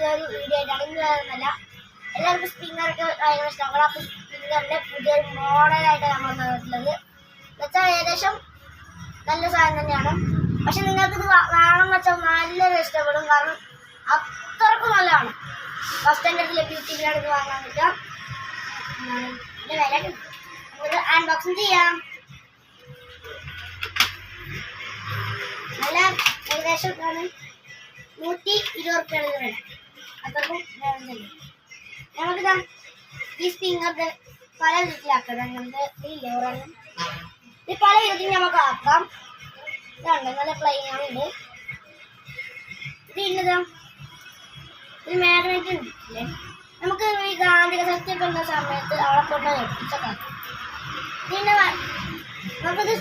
പുതിയൊരു വീഡിയോ ആയിട്ടാണ്. ഇന്നല്ല എല്ലാവർക്കും സ്പ്രിംഗറൊക്കെ ഭയങ്കര ഇഷ്ടമാണ്. അപ്പോൾ സ്പ്രിംഗറിൻ്റെ പുതിയൊരു മോഡലായിട്ട് നമ്മൾ വന്നിട്ടുള്ളത് എന്നുവെച്ചാൽ ഏകദേശം നല്ല സാധനം തന്നെയാണ്. പക്ഷെ നിങ്ങൾക്കിത് വേണമെന്ന് വെച്ചാൽ നല്ലൊരു ഇഷ്ടപ്പെടും, കാരണം അത്രക്കും നല്ലതാണ്. ഫസ്റ്റ് എൻ്റെ അടുത്ത് ബ്യൂട്ടിയിലാണ് ഇത് വാങ്ങാൻ പറ്റുക. ഇതിൻ്റെ വില നമുക്ക് അൺബോക്സിങ് ചെയ്യാം. നല്ല ഏകദേശം 120 റുപ്യാണ് ഇത് വില. അത്രക്കും നമുക്കിതാ ഈ സ്പ്രിംഗറിൻ്റെ പല വിധത്തിലാക്കാം. അങ്ങനത്തെ ഇല്ലേ ഒരെണ്ണം ഇത് പല വിധത്തിൽ നമുക്ക് ആക്കാം. ഇതാണ് നല്ല പ്ലെയിനാണ്. ഇത് ഇന്നതാ ഇത് മാഗ്നറ്റ് ഉണ്ടല്ലേ, നമുക്ക് ഈ ഗാന്ധിക സത്യമൊക്കെ ഉള്ള സമയത്ത് അവിടെ കൊണ്ട് എത്തിച്ചൊക്കെ ആക്കാം. പിന്നെ നമുക്കിത്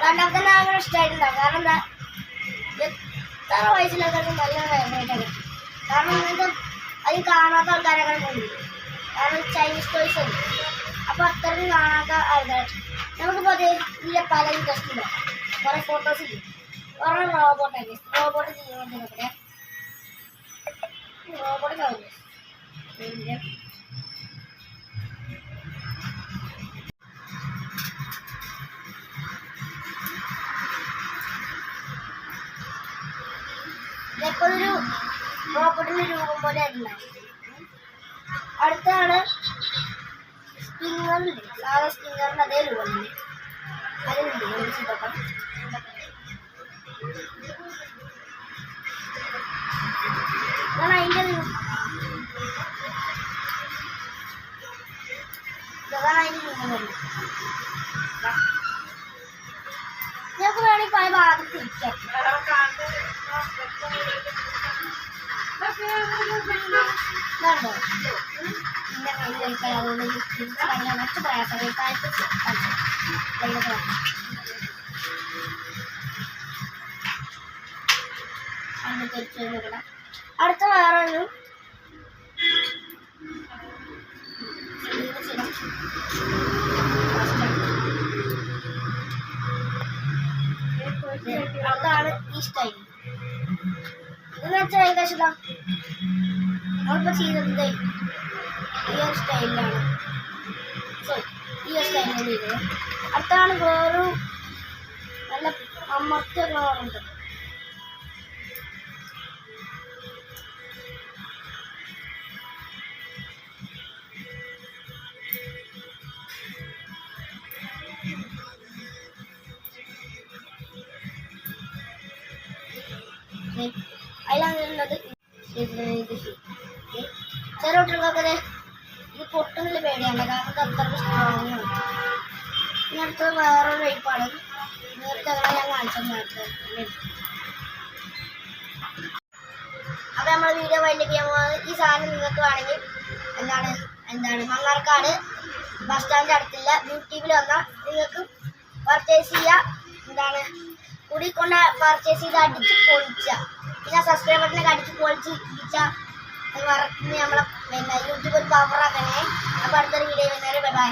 കണ്ടാൽ തന്നെ അങ്ങനെ ഇഷ്ടമായിട്ടുണ്ടാകും. കാരണം എന്താ, എത്ര വയസ്സിലൊക്കെ നല്ല ഫേവറേറ്റാണ്. കാരണം ഇങ്ങനത്തെ അത് കാണാത്ത ആൾക്കാരൊക്കെ കൊണ്ടുപോകും. കാരണം ചൈനീസ് ടോയ്സ് ഉണ്ട്. അപ്പോൾ അത്രയും കാണാത്ത ആൾക്കാർ നമുക്കിപ്പോൾ അത് ഇല്ല പല ഇൻട്രസ്റ്റ് ഉണ്ടാവും. കുറേ ഫോട്ടോസ് ഇല്ല, കുറേ റോബോട്ടൊക്കെ റോബോട്ട് ചെയ്യുന്നുണ്ട്. റോബോട്ട് കളഞ്ഞു ഇതൊക്കെ ഒരു റോബോട്ടിന്റെ രൂപം പോലെ ആയിട്ടുണ്ടാവും. അടുത്താണ് സ്പ്രിംഗറിൻ്റെ സാധാ സ്പ്രിംഗറിൻ്റെ അതേ രൂപം തന്നെ അതിനുണ്ട്. ഇതൊക്കെ അതിൻ്റെ ഇതാണ് അതിൻ്റെ രൂപം വരുന്നത്. ഞങ്ങൾക്ക് വേണമെങ്കിൽ പല ഭാഗത്ത് തിരിക്കാം. ഇതുണ്ടോ എൻ്റെ കയ്യിൽ കഴിക്കാൻ അതുകൊണ്ട് തിരിച്ച് കഴിഞ്ഞാൽ മറ്റു പ്രയാസങ്ങൾക്കായിട്ട് അന്ന് തിരിച്ചു നോക്കണം. അടുത്ത വേറൊരു അതാണ് ഈ സ്റ്റൈൽ. ഇതെന്ന് വെച്ചാൽ ഏകദേശം നമ്മളിപ്പോൾ ചെയ്തത് ഈ ഒരു സ്റ്റൈലിലാണ്. സോറി, ഈ ഒരു സ്റ്റൈലിലാണ് ചെയ്തത്. അടുത്താണ് വേറൊരു നല്ല അമർത്തിയ കളറുണ്ട്. അതിലാണുള്ളത് ചെറിയ കുട്ടികൾക്കൊക്കെ ഇത് പൊട്ടുന്നില്ല പേടിയാണ്, കാരണം ഇത് അത്രയ്ക്ക് സ്ട്രോങ് ആണ്. ഇനി അടുത്തത് വേറൊരു ടൈപ്പാണ്. നേരത്തെ അങ്ങനെ ഞാൻ കാണിച്ചത് നേരത്തെ. അപ്പം നമ്മൾ വീഡിയോ വൈൻഡപ്പ് ചെയ്യാൻ പോകുന്നത് ഈ സാധനം നിങ്ങൾക്ക് വേണമെങ്കിൽ എന്താണ് മണ്ണാർക്കാട് ബസ് സ്റ്റാൻഡിൻ്റെ അടുത്തില്ല യൂട്യൂബിൽ വന്നാൽ നിങ്ങൾക്ക് പർച്ചേസ് ചെയ്യുക. കൂടി കൊണ്ട് പർച്ചേസ് ചെയ്ത് അടിച്ച് പൊളിക്കുക. പിന്നെ സബ്സ്ക്രൈബ് ബട്ടനൊക്കെ അടിച്ച് പൊളിച്ച് ഇടിച്ചാൽ നമ്മളെ യൂട്യൂബ് ഒരു പവറാക്കണേ. അപ്പോൾ അടുത്തൊരു വീഡിയോ വരുന്നവരെ ബൈ.